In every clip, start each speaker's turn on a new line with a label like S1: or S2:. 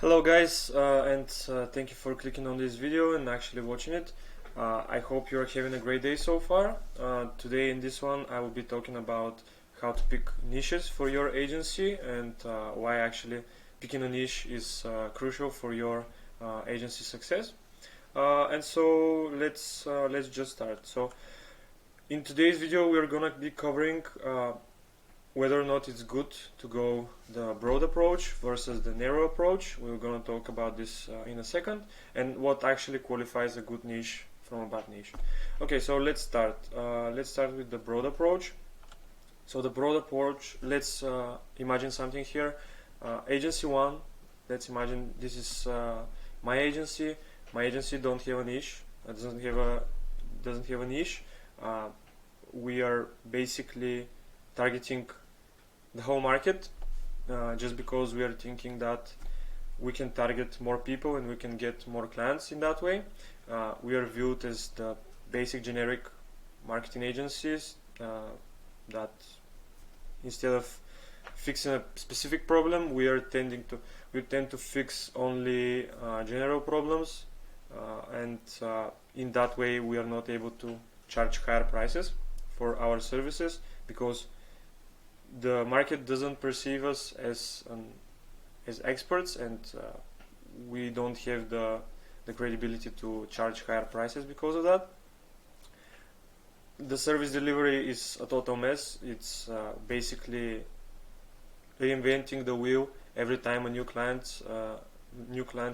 S1: Hello guys, and thank you for clicking on this video and actually watching it. I hope you're having a great day so far. Today in this one I will be talking about how to pick niches for your agency and why actually picking a niche is crucial for your agency success. And so let's just start. So in today's video we're gonna be covering whether or not it's good to go the broad approach versus the narrow approach. We're going to talk about this in a second, and what actually qualifies a good niche from a bad niche. Okay, so let's start. Let's start with the broad approach. So the broad approach, let's imagine something here. Agency 1, let's imagine this is my agency. My agency don't have a niche, doesn't have a niche. We are basically targeting the whole market just because we are thinking that we can target more people and we can get more clients in that way. We are viewed as the basic generic marketing agencies that instead of fixing a specific problem, we tend to fix only general problems, and in that way we are not able to charge higher prices for our services because the market doesn't perceive us as experts, and we don't have the credibility to charge higher prices because of that. The service delivery is a total mess. It's basically reinventing the wheel every time a new client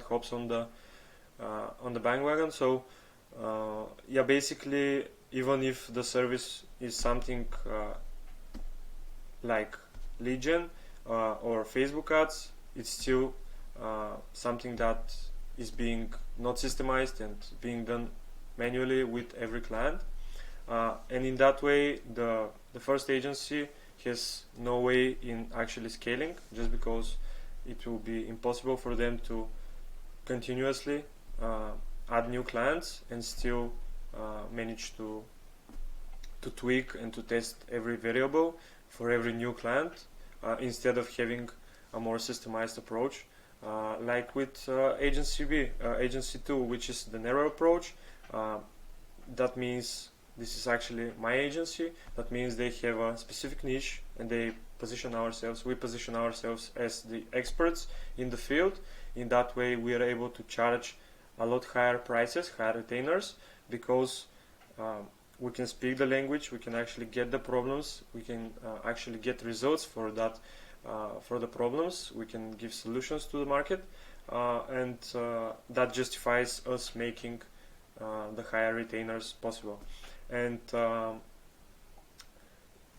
S1: hops on the bandwagon. So yeah, basically, even if the service is something like lead gen or Facebook ads, it's still something that is being not systemized and being done manually with every client, and in that way the first agency has no way in actually scaling, just because it will be impossible for them to continuously add new clients and still manage to tweak and to test every variable for every new client, instead of having a more systemized approach, like with agency 2, which is the narrow approach. That means this is actually my agency. That means they have a specific niche, and we position ourselves as the experts in the field. In that way we are able to charge a lot higher prices, higher retainers, because we can speak the language, we can actually get the problems, we can actually get results for that, for the problems, we can give solutions to the market, and that justifies us making the higher retainers possible. And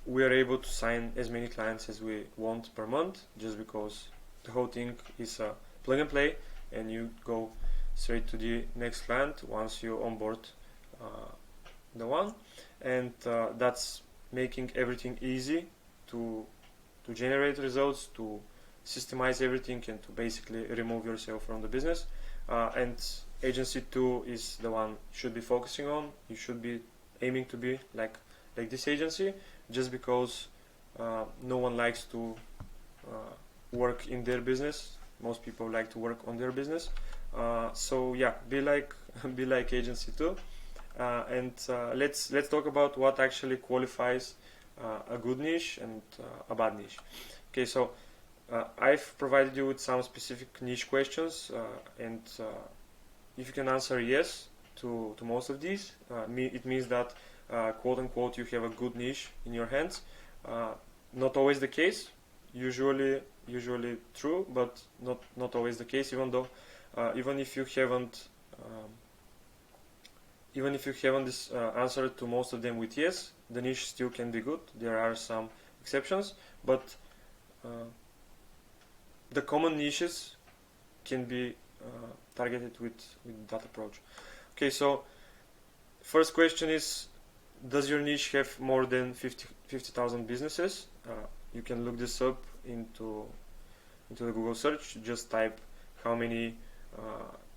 S1: we are able to sign as many clients as we want per month, just because the whole thing is a plug and play, and you go straight to the next client once you onboard the one, and that's making everything easy to generate results, to systemize everything, and to basically remove yourself from the business. And agency 2 is the one you should be focusing on. You should be aiming to be like this agency, just because no one likes to work in their business. Most people like to work on their business. So yeah, be like agency 2. And let's talk about what actually qualifies a good niche and a bad niche. Okay, so I've provided you with some specific niche questions, and if you can answer yes to most of these, it means that quote unquote you have a good niche in your hands. Not always the case, usually true, but not always the case. Even if you haven't this answered to most of them with yes, the niche still can be good. There are some exceptions, but the common niches can be targeted with that approach. Okay, so first question is, does your niche have more than 50,000 businesses? You can look this up into the Google search. Just type how many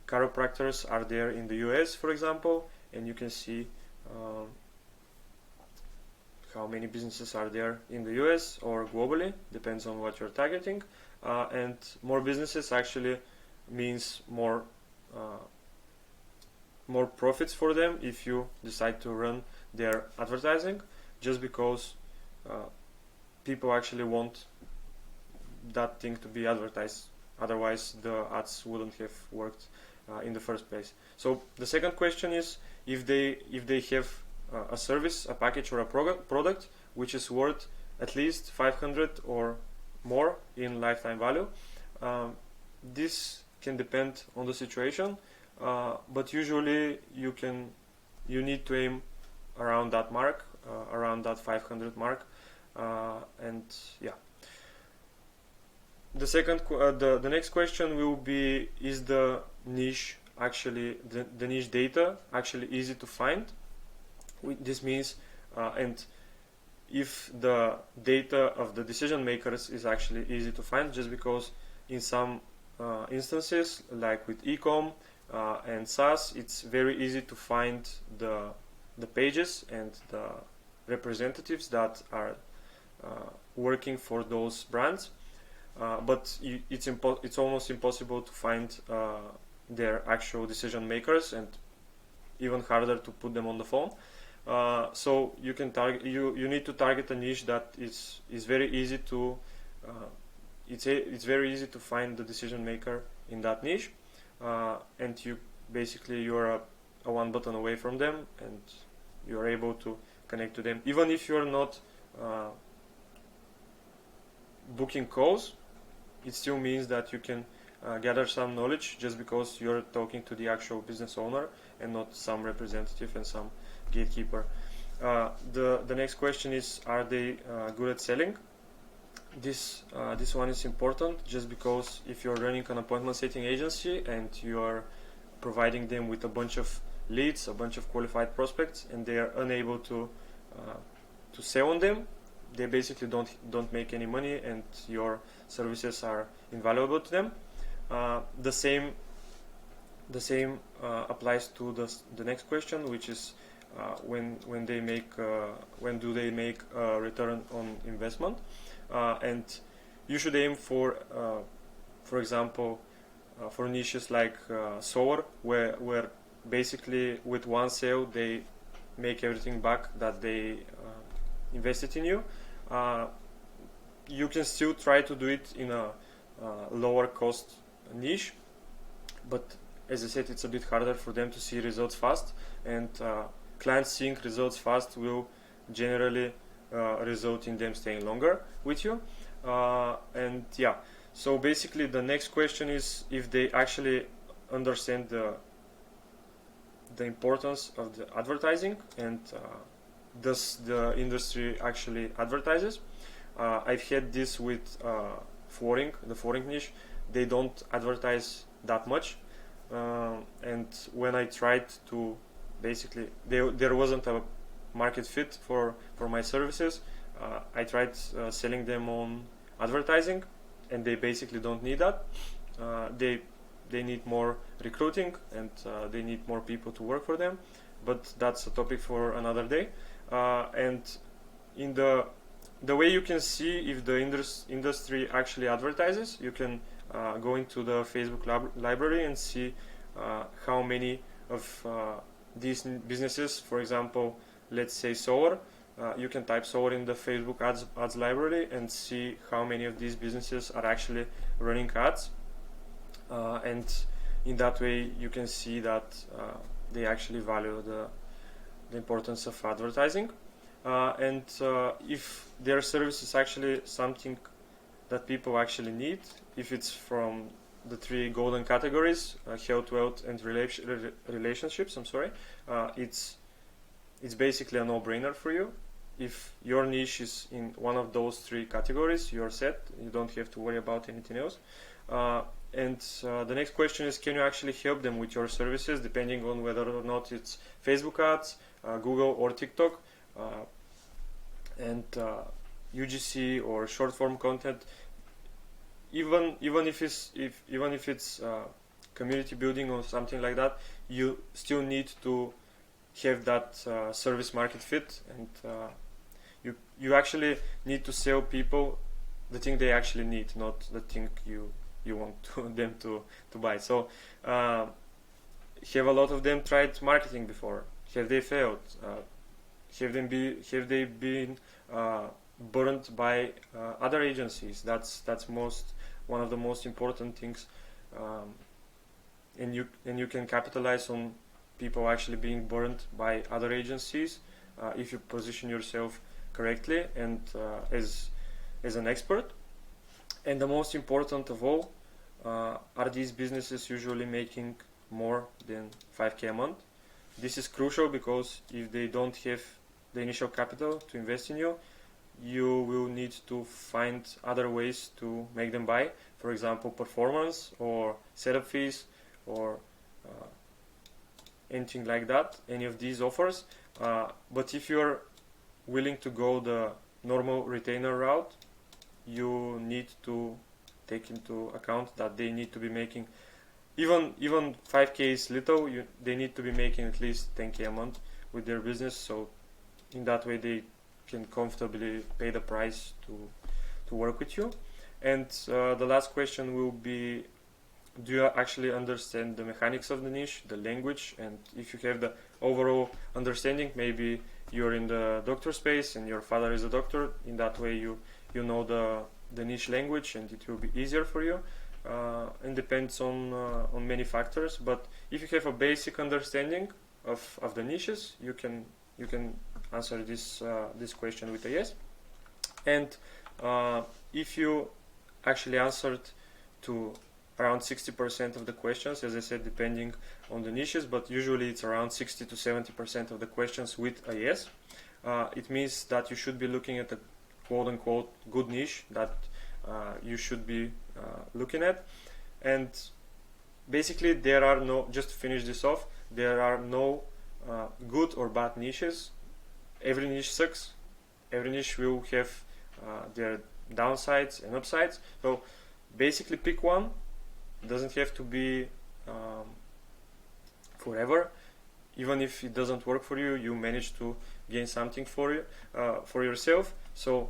S1: chiropractors are there in the US, for example, and you can see how many businesses are there in the US or globally, depends on what you're targeting. And more businesses actually means more profits for them if you decide to run their advertising, just because people actually want that thing to be advertised. Otherwise, the ads wouldn't have worked in the first place. So the second question is if they have a service, a package, or a product which is worth at least 500 or more in lifetime value. This can depend on the situation, but usually you need to aim around that mark, around that 500 mark, and yeah. The second, the next question will be: is the niche actually the niche data actually easy to find? This means, and if the data of the decision makers is actually easy to find, just because in some instances, like with e-com and SaaS, it's very easy to find the pages and the representatives that are working for those brands, but it's almost impossible to find their actual decision makers, and even harder to put them on the phone. So you can target. You need to target a niche that is very easy to. It's very easy to find the decision maker in that niche, and you're a one button away from them, and you're able to connect to them, even if you're not booking calls. It still means that you can gather some knowledge, just because you're talking to the actual business owner and not some representative and some gatekeeper. The next question is: are they good at selling? This one is important, just because if you're running an appointment setting agency and you are providing them with a bunch of leads, a bunch of qualified prospects, and they are unable to sell on them, they basically don't make any money, and your services are invaluable to them. The same applies to the next question, which is when do they make a return on investment, and you should aim for example, for niches like solar, where basically with one sale they make everything back that they invested in you. You can still try to do it in a lower cost niche, but as I said, it's a bit harder for them to see results fast, and clients seeing results fast will generally result in them staying longer with you. And yeah, so basically the next question is if they actually understand the importance of the advertising, and does the industry actually advertises. I've had this with the flooring niche. They don't advertise that much, and when I tried to basically, there wasn't a market fit for my services. I tried selling them on advertising, and they basically don't need that. They need more recruiting, and they need more people to work for them, but that's a topic for another day. And in the way you can see if the industry actually advertises, you can go into the Facebook library and see how many of these businesses, for example, let's say solar, you can type solar in the Facebook ads library and see how many of these businesses are actually running ads, and in that way you can see that they actually value the importance of advertising, and if their service is actually something that people actually need, if it's from the three golden categories, health, wealth, and relationships, it's basically a no-brainer for you. If your niche is in one of those three categories, you're set. You don't have to worry about anything else. And the next question is, can you actually help them with your services, depending on whether or not it's Facebook ads, Google or TikTok, and UGC or short form content. Even if it's community building or something like that, you still need to have that service market fit, and you actually need to sell people the thing they actually need, not the thing you you want them to buy. So have a lot of them tried marketing before? Have they failed? Have they been burned by other agencies? That's one of the most important things, and you can capitalize on people actually being burned by other agencies if you position yourself correctly and as an expert. And the most important of all, are these businesses usually making more than 5K a month? This is crucial because if they don't have the initial capital to invest in you, you will need to find other ways to make them buy. For example, performance or setup fees or anything like that, any of these offers. But if you're willing to go the normal retainer route, you need to take into account that they need to be making, even 5K is little, they need to be making at least 10K a month with their business, so in that way they can comfortably pay the price to work with you. And the last question will be, do you actually understand the mechanics of the niche, the language? And if you have the overall understanding, maybe you're in the doctor space and your father is a doctor, in that way you know the niche language and it will be easier for you. And depends on many factors, but if you have a basic understanding of the niches, you can answer this question with a yes. And if you actually answered to around 60% of the questions, as I said, depending on the niches, but usually it's around 60 to 70% of the questions with a yes, it means that you should be looking at a quote-unquote good niche that you should be looking at. And basically there are no, just to finish this off, there are no good or bad niches. Every niche sucks. Every niche will have their downsides and upsides. So basically pick one. It doesn't have to be forever. Even if it doesn't work for you, you manage to gain something for yourself. So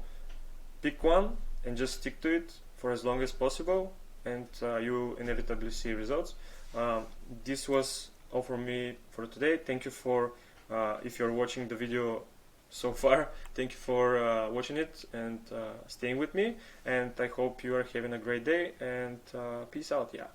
S1: pick one and just stick to it for as long as possible, and you inevitably see results. This was all from me for today. Thank you for, if you're watching the video so far, thank you for watching it and staying with me, and I hope you are having a great day, and peace out. Yeah.